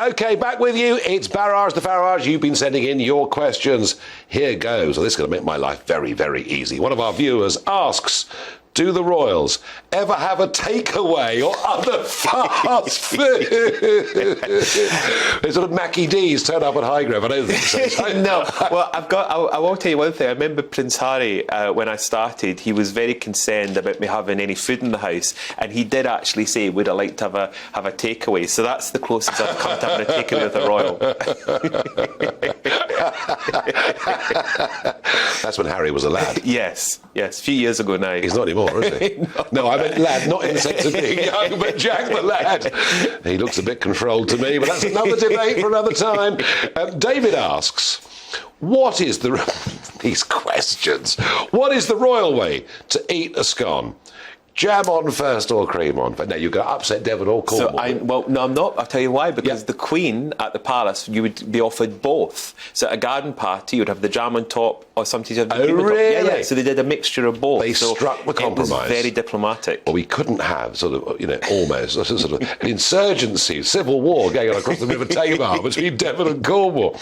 OK, back with you. It's Barrage the Farage. You've been sending in your questions. Here goes. Well, this is going to make my life very, very easy. One of our viewers asks, do the Royals ever have a takeaway or other fast food? It's sort of Mackie D's turn up at Highgrove. I don't think so. No. Well, I will tell you one thing. I remember Prince Harry, when I started, he was very concerned about me having any food in the house, and he did actually say, would I like to have a takeaway? So that's the closest I've come to having a takeaway with a Royal. That's when Harry was a lad. Yes, a few years ago now. He's not anymore, is he? No, I meant lad, not in the sense of being young, but Jack the lad. He looks a bit controlled to me, but that's another debate for another time. David asks, what is these questions? What is the royal way to eat a scone? Jam on first or cream on? But no, you're going to upset Devon or Cornwall. No, I'm not. I'll tell you why. Because the Queen at the palace, you would be offered both. So at a garden party, you'd have the jam on top, or sometimes you'd have the cream on top. Yeah. So they did a mixture of both. They struck the compromise. It was very diplomatic. Well, we couldn't have almost an insurgency, civil war going on across the River Tamar between Devon and Cornwall.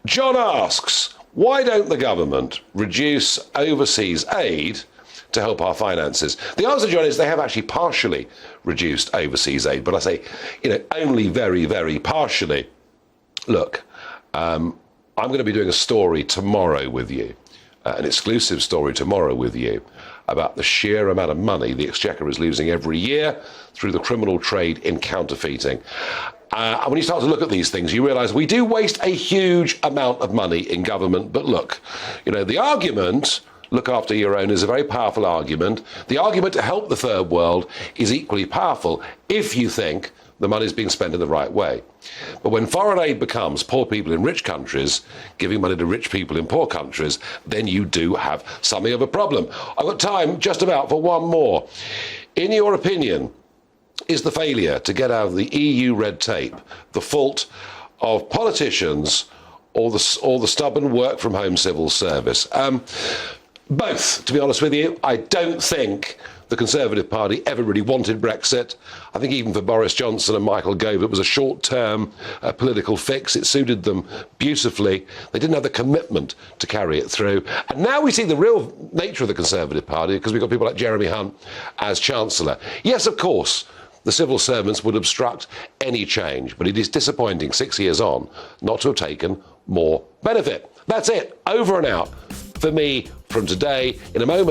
John asks, why don't the government reduce overseas aid to help our finances? The answer, John, is they have actually partially reduced overseas aid, but I say, only very, very partially. Look, I'm going to be doing a story tomorrow with you, an exclusive story tomorrow with you, about the sheer amount of money the Exchequer is losing every year through the criminal trade in counterfeiting. And when you start to look at these things, you realise we do waste a huge amount of money in government. But look, the argument, look after your own, is a very powerful argument. The argument to help the third world is equally powerful if you think the money's being spent in the right way. But when foreign aid becomes poor people in rich countries giving money to rich people in poor countries, then you do have something of a problem. I've got time just about for one more. In your opinion, is the failure to get out of the EU red tape the fault of politicians or the stubborn work-from-home civil service? Both, to be honest with you. I don't think the Conservative Party ever really wanted Brexit. I think even for Boris Johnson and Michael Gove, it was a short-term political fix. It suited them beautifully. They didn't have the commitment to carry it through. And now we see the real nature of the Conservative Party because we've got people like Jeremy Hunt as Chancellor. Yes, of course, the civil servants would obstruct any change, but it is disappointing 6 years on not to have taken more benefit. That's it. Over and out for me from today. In a moment,